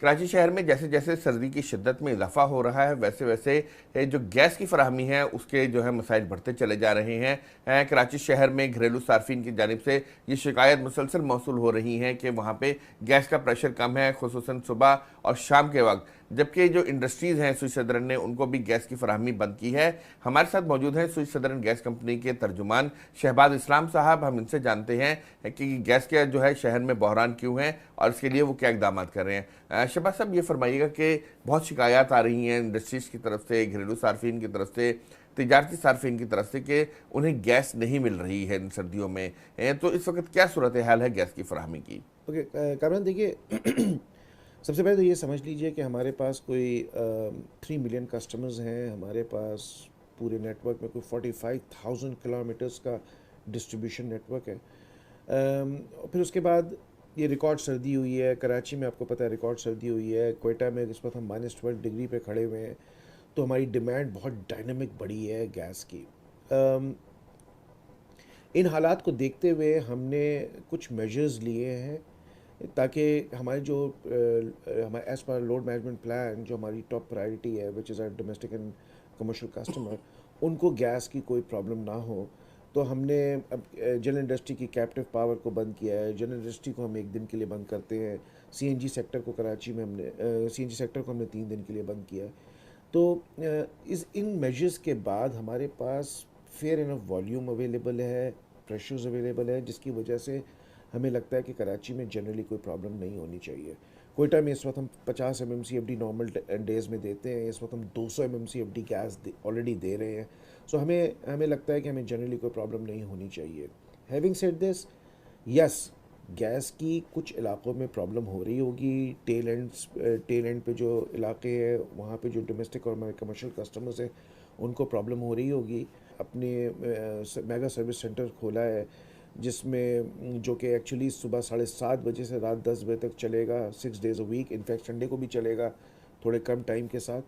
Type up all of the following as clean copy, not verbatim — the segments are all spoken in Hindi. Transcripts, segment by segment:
कराची शहर में जैसे जैसे सर्दी की शिद्दत में इजाफा हो रहा है, वैसे वैसे जो गैस की फराहमी है उसके जो है मसाइल बढ़ते चले जा रहे हैं। कराची शहर में घरेलू सार्फिन की जानिब से ये शिकायत मुसलसल मौसूल हो रही है कि वहाँ पे गैस का प्रेशर कम है, खुसूसन सुबह और शाम के वक्त। जबकि जो इंडस्ट्रीज़ हैं स्विच सदरन ने उनको भी गैस की फराहमी बंद की है। हमारे साथ मौजूद हैं स्विच सदरन गैस कंपनी के तर्जुमान शहबाज इस्लाम साहब। हम इनसे जानते हैं कि गैस के जो है शहर में बहरान क्यों है और इसके लिए वो क्या इकदाम कर रहे हैं। शहबाज साहब, ये फरमाइएगा कि बहुत शिकायत आ रही हैं इंडस्ट्रीज़ की तरफ से, घरेलू सार्फिन की तरफ से, तजारती सार्फिन की तरफ से कि उन्हें गैस नहीं मिल रही है इन सर्दियों में। तो इस वक्त क्या सूरत हाल है गैस की फराहमी की? ओके कामरान, देखिए सबसे पहले तो ये समझ लीजिए कि हमारे पास कोई 3 मिलियन कस्टमर्स हैं। हमारे पास पूरे नेटवर्क में कोई 45,000 किलोमीटर्स का डिस्ट्रीब्यूशन नेटवर्क है। फिर उसके बाद ये रिकॉर्ड सर्दी हुई है कराची में, आपको पता है रिकॉर्ड सर्दी हुई है। कोयटा में इस वक्त हम -12 डिग्री पे खड़े हुए हैं। तो हमारी डिमांड बहुत डायनामिक बढ़ी है गैस की। अम, इन हालात को देखते हुए हमने कुछ मेजर्स लिए हैं ताकि हमारे जो हमारे as per load management plan, जो हमारी टॉप प्रायोरिटी है which is our domestic and commercial customer, उनको गैस की कोई प्रॉब्लम ना हो। तो हमने अब जनरल इंडस्ट्री की कैप्टिव पावर को बंद किया है। जनरल इंडस्ट्री को हम 1 दिन के लिए बंद करते हैं। सीएनजी सेक्टर को कराची में हमने सीएनजी सेक्टर को हमने 3 दिन के लिए बंद किया है। तो इस इन मेजर्स के बाद हमारे पास फेयर इनफ वॉल्यूम अवेलेबल है, प्रेशर्स अवेलेबल है, जिसकी वजह से हमें लगता है कि कराची में जनरली कोई प्रॉब्लम नहीं होनी चाहिए। कोयटा में इस वक्त हम 50 MMCFD नॉर्मल डेज़ में देते हैं। इस वक्त हम 200 MMCFD गैस ऑलरेडी दे रहे हैं। सो हमें हमें लगता है कि हमें जनरली कोई प्रॉब्लम नहीं होनी चाहिए। Having said this, yes, gas की कुछ इलाकों में प्रॉब्लम हो रही होगी। टेल एंड पे जो इलाके हैं वहाँ पे जो डोमेस्टिक और हमारे कमर्शियल कस्टमर्स हैं उनको प्रॉब्लम हो रही होगी। अपने मेगा सर्विस सेंटर खोला है जिसमें जो कि एक्चुअली सुबह 7:30 बजे से रात 10 बजे तक चलेगा, 6 days a week, in fact Sunday को भी चलेगा थोड़े कम टाइम के साथ।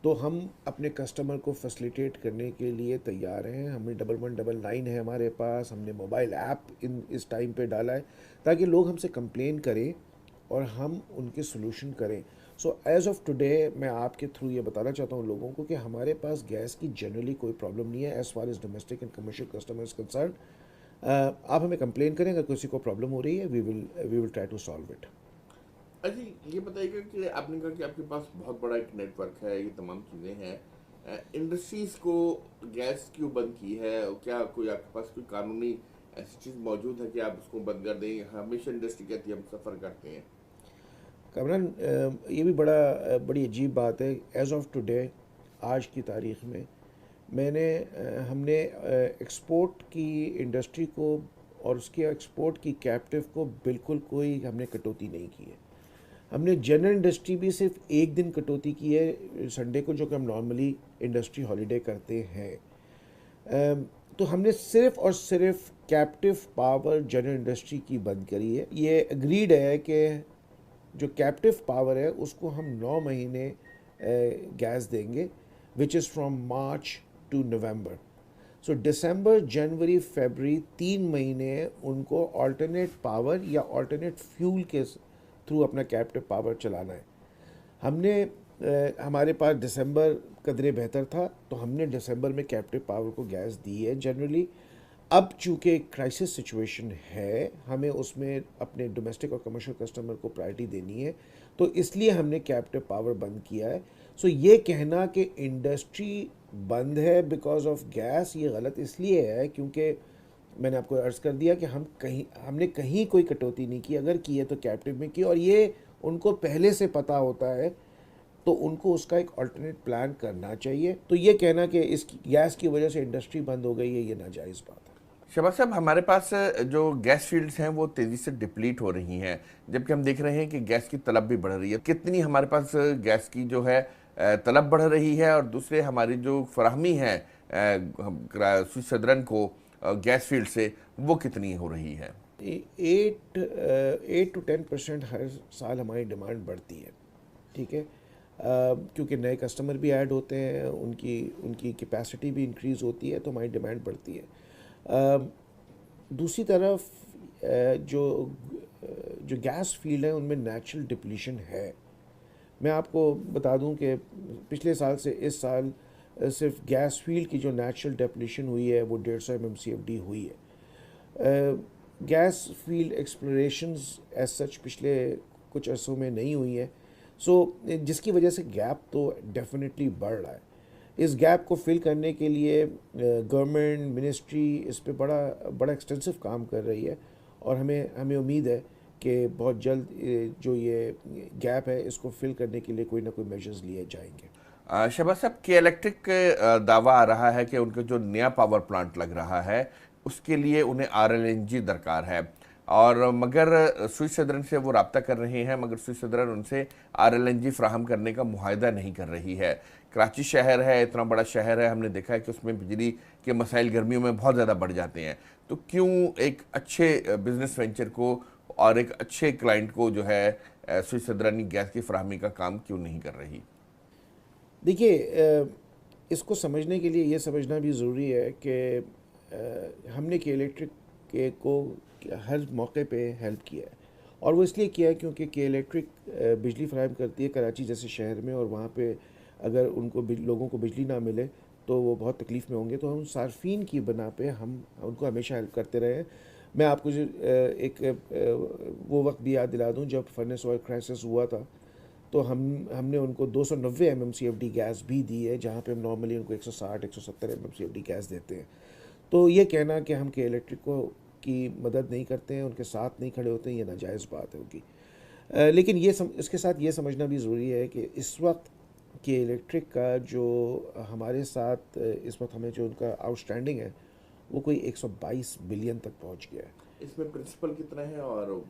तो हम अपने कस्टमर को फैसिलिटेट करने के लिए तैयार हैं। हमें 1199 है हमारे पास। हमने मोबाइल ऐप इस टाइम पे डाला है ताकि लोग हमसे कंप्लेन करें और हम उनके सोल्यूशन करें। सो एज़ ऑफ टुडे मैं आपके थ्रू ये बताना चाहता हूँ लोगों को कि हमारे पास गैस की जनरली कोई प्रॉब्लम नहीं है as far as domestic and commercial customers concern. आप हमें कंप्लेन करें अगर किसी को प्रॉब्लम हो रही है, we will try to solve it. अच्छा, ये बताइएगा कि आपने कहा कि आपके पास बहुत बड़ा एक नेटवर्क है, ये तमाम चीज़ें हैं। इंडस्ट्रीज को गैस क्यों बंद की है? और क्या कोई आपके पास कोई कानूनी ऐसी चीज़ मौजूद है कि आप उसको बंद कर दें? हमेशा इंडस्ट्री कहती है हम सफ़र करते हैं। कमरान, ये भी बड़ी अजीब बात है। एज़ ऑफ टुडे, आज की तारीख़ में हमने एक्सपोर्ट की इंडस्ट्री को और उसके एक्सपोर्ट की कैप्टिव को बिल्कुल कोई हमने कटौती नहीं की है। हमने जनरल इंडस्ट्री भी सिर्फ 1 दिन कटौती की है, संडे को, जो कि हम नॉर्मली इंडस्ट्री हॉलीडे करते हैं। तो हमने सिर्फ और सिर्फ कैप्टिव पावर जनरल इंडस्ट्री की बंद करी है। ये अग्रीड है कि जो कैप्टिव पावर है उसको हम 9 महीने गैस देंगे, which is from March to November. So दिसंबर, जनवरी, फरवरी 3 महीने उनको ऑल्टरनेट पावर या ऑल्टरनेट फ्यूल के थ्रू अपना कैप्टिव पावर चलाना है। हमने हमारे पास दिसंबर कदरे बेहतर था तो हमने दिसंबर में कैप्टिव पावर को गैस दी है जनरली। अब चूँकि क्राइसिस सिचुएशन है, हमें उसमें अपने डोमेस्टिक और कमर्शियल कस्टमर को प्रायोरिटी देनी है, तो इसलिए हमने कैप्टिव पावर बंद किया है। सो ये कहना कि इंडस्ट्री बंद है बिकॉज ऑफ गैस, ये गलत इसलिए है क्योंकि मैंने आपको अर्ज़ कर दिया कि हमने कहीं कोई कटौती नहीं की। अगर की है तो कैप्टिव में की, और ये उनको पहले से पता होता है, तो उनको उसका एक अल्टरनेट प्लान करना चाहिए। तो ये कहना कि इस गैस की वजह से इंडस्ट्री बंद हो गई है, ये नाजायज़ बात है। शहबाज साहब, हमारे पास जो गैस फील्ड्स हैं वो तेज़ी से डिप्लीट हो रही हैं, जबकि हम देख रहे हैं कि गैस की तलब भी बढ़ रही है। कितनी हमारे पास गैस की जो है तलब बढ़ रही है, और दूसरे हमारी जो फराहमी है स्विच सदरन को गैस फील्ड से, वो कितनी हो रही है? 8 to 10% हर साल हमारी डिमांड बढ़ती है। ठीक है, क्योंकि नए कस्टमर भी ऐड होते हैं, उनकी उनकी कैपेसिटी भी इंक्रीज़ होती है, तो हमारी डिमांड बढ़ती है। दूसरी तरफ जो जो गैस फील्ड है उनमें नेचुरल डिप्लीशन है। मैं आपको बता दूं कि पिछले साल से इस साल सिर्फ गैस फील्ड की जो नेचुरल डेप्लीशन हुई है वो 150 MMCFD हुई है। Gas field explorations as such पिछले कुछ अरसों में नहीं हुई है। सो जिसकी वजह से गैप तो डेफिनेटली बढ़ रहा है। इस गैप को फिल करने के लिए गवर्नमेंट मिनिस्ट्री इस पे बड़ा बड़ा एक्सटेंसिव काम कर रही है, और हमें हमें उम्मीद है कि बहुत जल्द जो ये गैप है इसको फिल करने के लिए कोई ना कोई मेजर्स लिए जाएंगे। शहबाज साहब, के इलेक्ट्रिक दावा आ रहा है कि उनका जो नया पावर प्लांट लग रहा है उसके लिए उन्हें RLNG दरकार है, और मगर स्विस सदरन से वो रब्ता कर रहे हैं, मगर स्विस सदरन उनसे RLNG फ्राहम करने का मुआहदा नहीं कर रही है। कराची शहर है, इतना बड़ा शहर है, हमने देखा है कि उसमें बिजली के मसाइल गर्मियों में बहुत ज़्यादा बढ़ जाते हैं। तो क्यों एक अच्छे बिजनेस वेंचर को और एक अच्छे क्लाइंट को जो है स्विस सदरन गैस की फ्राहमी का काम क्यों नहीं कर रही? देखिए, इसको समझने के लिए ये समझना भी ज़रूरी है कि हमने के इलेक्ट्रिक के को हर मौके पे हेल्प किया है, और वो इसलिए किया है क्योंकि के इलेक्ट्रिक बिजली फराहम करती है कराची जैसे शहर में, और वहाँ पे अगर उनको लोगों को बिजली ना मिले तो वो बहुत तकलीफ़ में होंगे। तो हम सार्फिन की बना पे हम उनको हमेशा हेल्प करते रहे हैं। मैं आपको जो वो वक्त भी याद दिला दूँ जब फर्नेस ऑयल क्राइसिस हुआ था, तो हमने उनको 290 MMCFD गैस भी दी है, जहाँ पे हम नॉर्मली उनको 160-170 MMCFD गैस देते हैं। तो ये कहना कि हम के इलेक्ट्रिक को की मदद नहीं करते हैं, उनके साथ नहीं खड़े होते हैं, ये नाजायज़ बात है उनकी। लेकिन इसके साथ ये समझना भी ज़रूरी है कि इस वक्त के इलेक्ट्रिक का जो हमारे साथ इस वक्त हमें जो उनका आउटस्टैंडिंग है वो कोई 122 बिलियन तक पहुँच गया है। इसमें प्रिंसिपल कितना है? और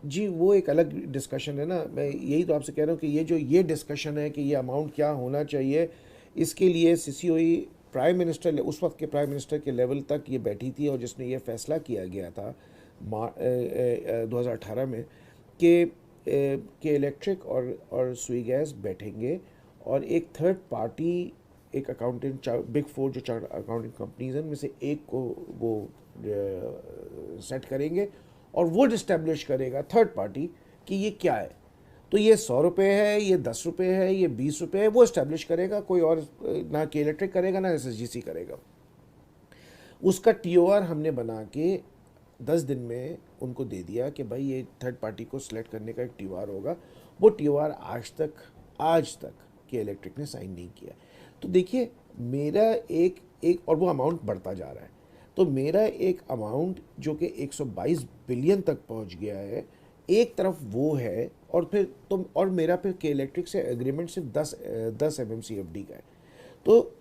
जी, वो एक अलग डिस्कशन है ना। मैं यही तो आपसे कह रहा हूँ कि ये डिस्कशन है कि ये अमाउंट क्या होना चाहिए, इसके लिए CCOE प्राइम मिनिस्टर, उस वक्त के प्राइम मिनिस्टर के लेवल तक ये बैठी थी, और जिसने ये फैसला किया गया था 2018 में कि इलेक्ट्रिक और सुई गैस बैठेंगे, और एक थर्ड पार्टी, एक अकाउंटेंट, बिग 4 जो चार्ट अकाउंटिंग कंपनीज हैं उनमें से एक को वो सेट करेंगे, और वो डिस्टेब्लिश करेगा थर्ड पार्टी कि ये क्या है। तो ये 100 रुपये है, ये 10 रुपये है, ये 20 रुपये है, वो इस्टेब्लिश करेगा, कोई और ना के इलेक्ट्रिक करेगा ना SSGC करेगा। उसका TOR हमने बना के 10 दिन में उनको दे दिया कि भाई ये थर्ड पार्टी को सिलेक्ट करने का एक TOR होगा। वो TOR आज तक के इलेक्ट्रिक ने साइन नहीं किया। तो देखिए, मेरा एक और वो अमाउंट बढ़ता जा रहा है, तो मेरा एक अमाउंट जो कि 122 बिलियन तक पहुंच गया है, एक तरफ वो है, और मेरा फिर के इलेक्ट्रिक से एग्रीमेंट सिर्फ 10 MMCFD का है। तो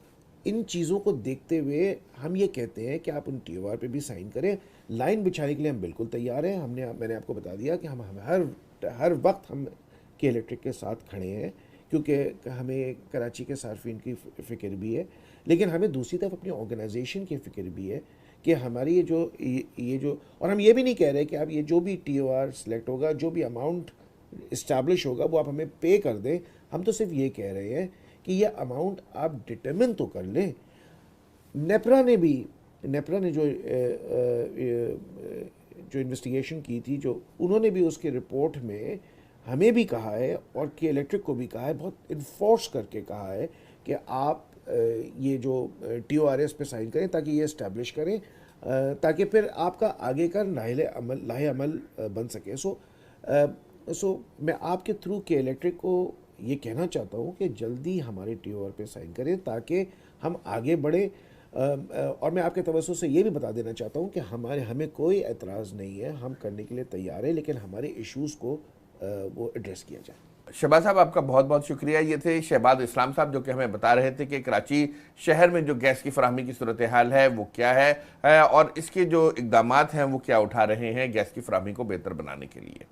इन चीज़ों को देखते हुए हम ये कहते हैं कि आप उन TOR पे भी साइन करें। लाइन बिछाने के लिए हम बिल्कुल तैयार हैं। मैंने आपको बता दिया कि हम हर वक्त हम के इलेक्ट्रिक के साथ खड़े हैं, क्योंकि हमें कराची के सार्फिन की फ़िक्र भी है, लेकिन हमें दूसरी तरफ अपनी ऑर्गेनाइजेशन की फ़िक्र भी है कि हमारी ये जो और हम ये भी नहीं कह रहे कि आप ये जो भी TOR सेलेक्ट होगा, जो भी अमाउंट इस्टेब्लिश होगा, वो आप हमें पे कर दें। हम तो सिर्फ ये कह रहे हैं कि ये अमाउंट आप डिटरमिन तो कर लें। नेपरा ने जो इन्वेस्टिगेशन की थी, जो उन्होंने भी उसके रिपोर्ट में हमें भी कहा है और के इलेक्ट्रिक को भी कहा है, बहुत इन्फोर्स करके कहा है कि आप ये जो TORS पे साइन करें ताकि ये इस्टेब्लिश करें, ताकि फिर आपका आगे का लाहे अमल बन सके। सो मैं आपके थ्रू के इलेक्ट्रिक को ये कहना चाहता हूँ कि जल्दी हमारे TOR पे साइन करें ताकि हम आगे बढ़े। और मैं आपके तवज्जो से ये भी बता देना चाहता हूँ कि हमें कोई एतराज़ नहीं है, हम करने के लिए तैयार हैं, लेकिन हमारे इश्यूज़ को वो एड्रेस किया जाए। शहबाज साहब, आपका बहुत बहुत शुक्रिया। ये थे शहबाज इस्लाम साहब, जो कि हमें बता रहे थे कि कराची शहर में जो गैस की फराहमी की सूरत हाल है वो क्या है और इसके जो इकदामात हैं वो क्या उठा रहे हैं गैस की फराहमी को बेहतर बनाने के लिए।